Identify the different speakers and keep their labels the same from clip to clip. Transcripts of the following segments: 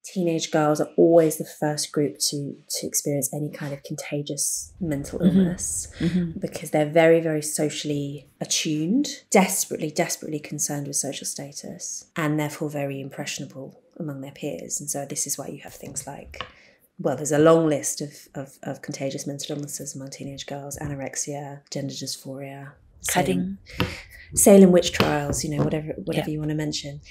Speaker 1: teenage girls are always the first group to experience any kind of contagious mental illness, because they're very, very socially attuned, desperately concerned with social status, and therefore very impressionable among their peers. And so this is why you have things like, well, there's a long list of contagious mental illnesses among teenage girls: anorexia, gender dysphoria,
Speaker 2: cutting,
Speaker 1: Salem witch trials, whatever you want to mention.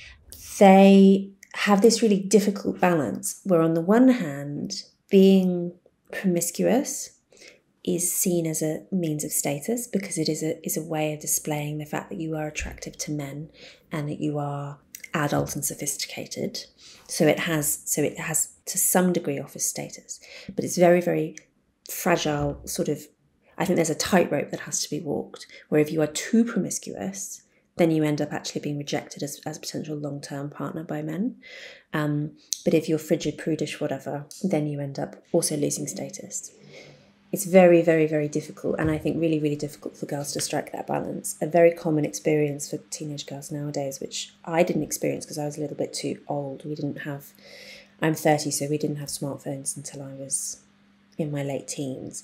Speaker 1: They have this really difficult balance where, on the one hand, being promiscuous is seen as a means of status, because it is a way of displaying the fact that you are attractive to men and that you are adult and sophisticated. So it has to some degree office status, but it's very, very fragile. Sort of, I think there's a tightrope that has to be walked, where if you are too promiscuous, then you end up actually being rejected as a potential long-term partner by men. But if you're frigid, prudish, whatever, then you end up also losing status. It's very, very, very difficult, and I think really, really difficult for girls to strike that balance. A very common experience for teenage girls nowadays, which I didn't experience because I was a little bit too old. I'm 30, so we didn't have smartphones until I was in my late teens.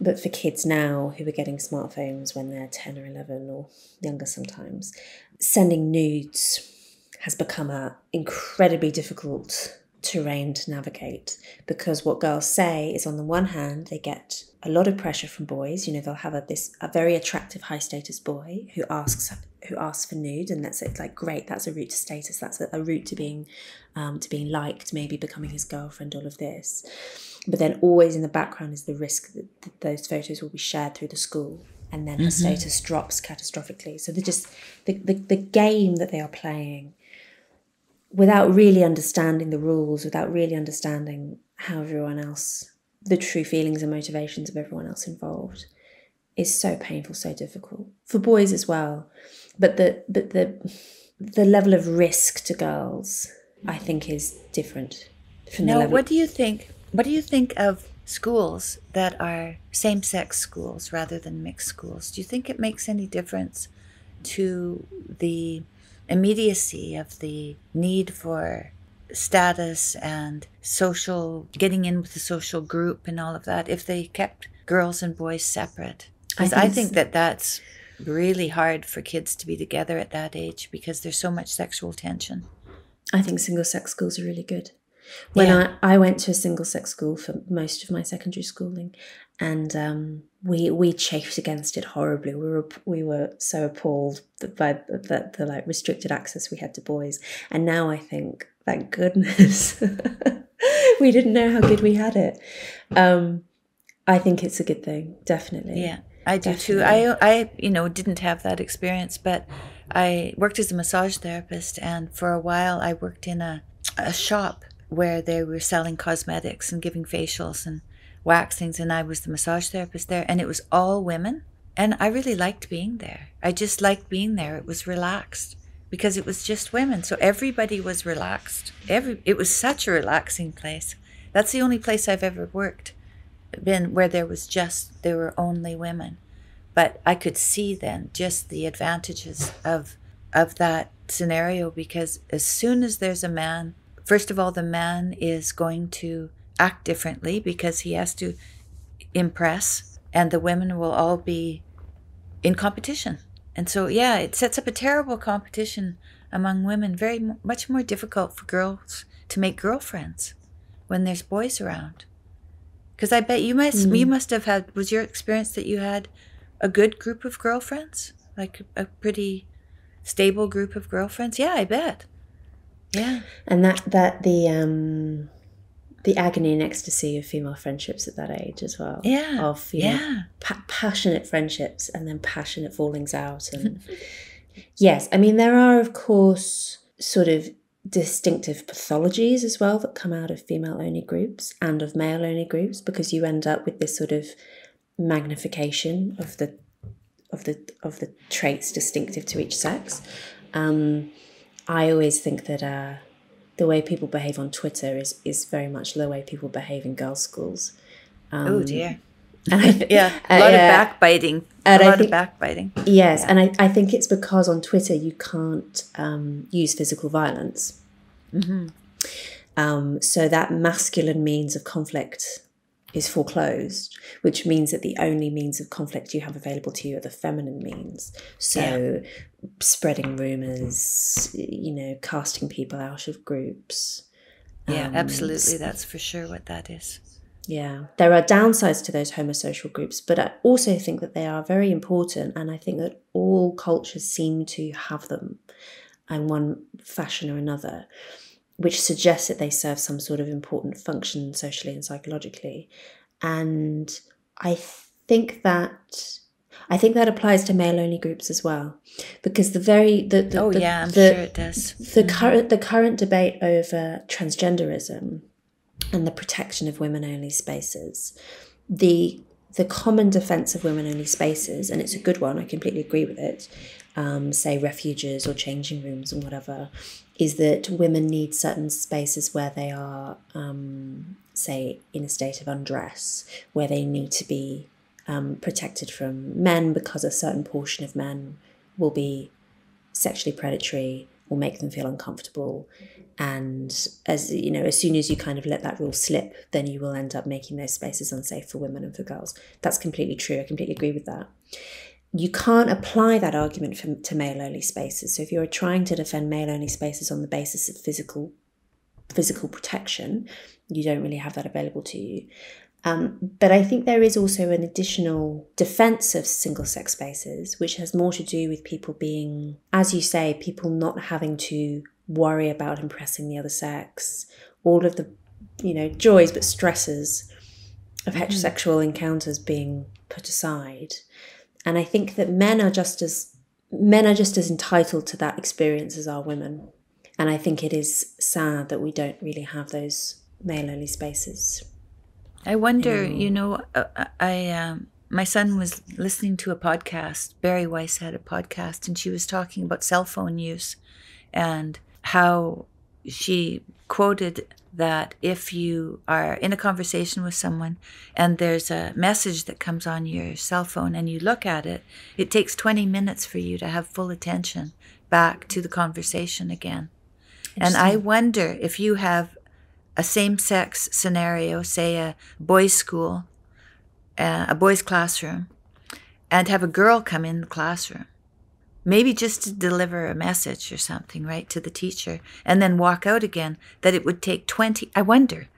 Speaker 1: But for kids now who are getting smartphones when they're 10 or 11 or younger sometimes, sending nudes has become an incredibly difficult terrain to navigate, because what girls say is, on the one hand, they get a lot of pressure from boys. They'll have a very attractive, high status boy who asks for nude, and that's it. Like, great, that's a route to status. That's a route to being liked, maybe becoming his girlfriend, all of this. But then always in the background is the risk that those photos will be shared through the school, and then her status drops catastrophically. So they're just the game that they are playing, without really understanding the rules, without really understanding how everyone else, the true feelings and motivations of everyone else involved, is so painful, so difficult for boys as well. But the level of risk to girls, I think, is different from the level.
Speaker 2: What do you think of schools that are same-sex schools rather than mixed schools? Do you think it makes any difference to the immediacy of the need for status and getting in with the social group and all of that, if they kept girls and boys separate? Because I think that's really hard for kids to be together at that age, because there's so much sexual tension.
Speaker 1: I think single-sex schools are really good. When I went to a single-sex school for most of my secondary schooling, and we chafed against it horribly. We were so appalled by the restricted access we had to boys. And now I think, thank goodness, we didn't know how good we had it. I think it's a good thing, definitely.
Speaker 2: Yeah, I do too. I didn't have that experience, but I worked as a massage therapist, and for a while I worked in a shop where they were selling cosmetics and giving facials and waxings, and I was the massage therapist there, and it was all women, and I really liked being there. I just liked being there. It was relaxed because it was just women, so everybody was relaxed. It was such a relaxing place. That's the only place I've ever been where there were only women. But I could see then just the advantages of that scenario, because as soon as there's a man, first of all, the man is going to act differently because he has to impress, and the women will all be in competition. And so, yeah, it sets up a terrible competition among women, very much more difficult for girls to make girlfriends when there's boys around. Because I bet you must have had, was your experience that you had a good group of girlfriends? Like a pretty stable group of girlfriends? Yeah, I bet. Yeah.
Speaker 1: And the agony and ecstasy of female friendships at that age as well.
Speaker 2: Yeah.
Speaker 1: Of passionate friendships and then passionate fallings out. And yes, I mean, there are, of course, sort of distinctive pathologies as well that come out of female-only groups and of male-only groups, because you end up with this sort of magnification of the traits distinctive to each sex. I always think that the way people behave on Twitter is very much the way people behave in girls' schools.
Speaker 2: Oh dear. And a lot of backbiting.
Speaker 1: Yes, and I think it's because on Twitter you can't use physical violence. So that masculine means of conflict is foreclosed, which means that the only means of conflict you have available to you are the feminine means. So spreading rumors, casting people out of groups.
Speaker 2: Yeah, absolutely. That's for sure what that is.
Speaker 1: Yeah, there are downsides to those homosocial groups, but I also think that they are very important, and I think that all cultures seem to have them in one fashion or another, which suggests that they serve some sort of important function socially and psychologically. And I think that applies to male-only groups as well, because I'm sure it does. The current debate over transgenderism and the protection of women-only spaces, the common defence of women-only spaces, and it's a good one, I completely agree with it, say refuges or changing rooms or whatever, is that women need certain spaces where they are, say, in a state of undress, where they need to be protected from men because a certain portion of men will be sexually predatory or make them feel uncomfortable. And as soon as you kind of let that rule slip, then you will end up making those spaces unsafe for women and for girls. That's completely true. I completely agree with that. You can't apply that argument to male-only spaces. So if you're trying to defend male-only spaces on the basis of physical protection, you don't really have that available to you. But I think there is also an additional defence of single-sex spaces, which has more to do with people being, as you say, people not having to worry about impressing the other sex, all of the, joys but stresses of heterosexual encounters being put aside. And I think that men are just as entitled to that experience as are women. And I think it is sad that we don't really have those male-only spaces.
Speaker 2: I wonder, my son was listening to a podcast. Barry Weiss had a podcast, and she was talking about cell phone use and how she quoted that if you are in a conversation with someone and there's a message that comes on your cell phone and you look at it, it takes 20 minutes for you to have full attention back to the conversation again. And I wonder if you have a same-sex scenario, say a boys' school, a boys' classroom, and have a girl come in the classroom, maybe just to deliver a message or something, right, to the teacher, and then walk out again, that it would take 20, I wonder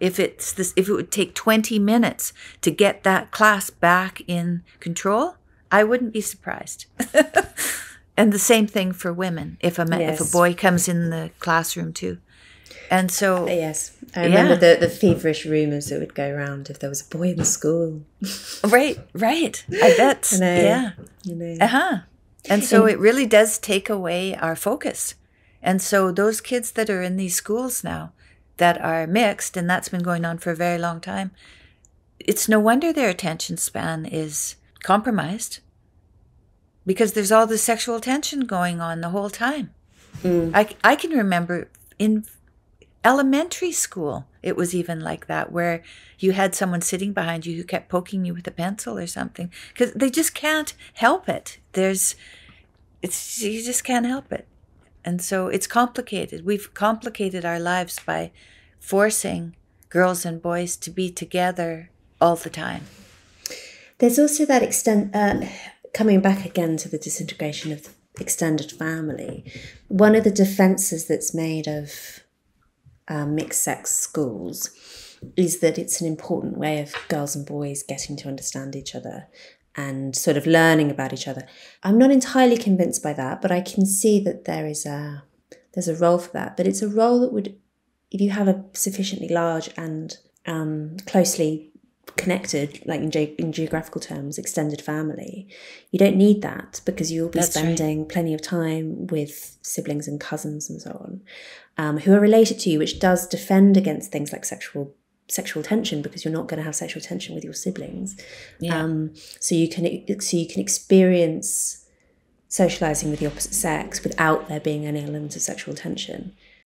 Speaker 2: if it would take 20 minutes to get that class back in control. I wouldn't be surprised. And the same thing for women, if a boy comes in the classroom too. And so... Yes,
Speaker 1: I remember the feverish rumours that would go around if there was a boy in the school.
Speaker 2: Right. I bet. Yeah. And so it really does take away our focus. And so those kids that are in these schools now that are mixed, and that's been going on for a very long time, it's no wonder their attention span is compromised, because there's all this sexual tension going on the whole time. I can remember in elementary school, it was even like that, where you had someone sitting behind you who kept poking you with a pencil or something, because they just can't help it. You just can't help it. And so it's complicated. We've complicated our lives by forcing girls and boys to be together all the time.
Speaker 1: There's also that extent, coming back again to the disintegration of the extended family, one of the defences that's made of mixed-sex schools is that it's an important way of girls and boys getting to understand each other and sort of learning about each other. I'm not entirely convinced by that, but I can see that there's a role for that. But it's a role that would, if you have a sufficiently large and closely connected, like in geographical terms, extended family, you don't need that, because you'll be spending plenty of time with siblings and cousins and so on, who are related to you, which does defend against things like sexual tension, because you're not going to have sexual tension with your siblings. So you can experience socializing with the opposite sex without there being any element of sexual tension.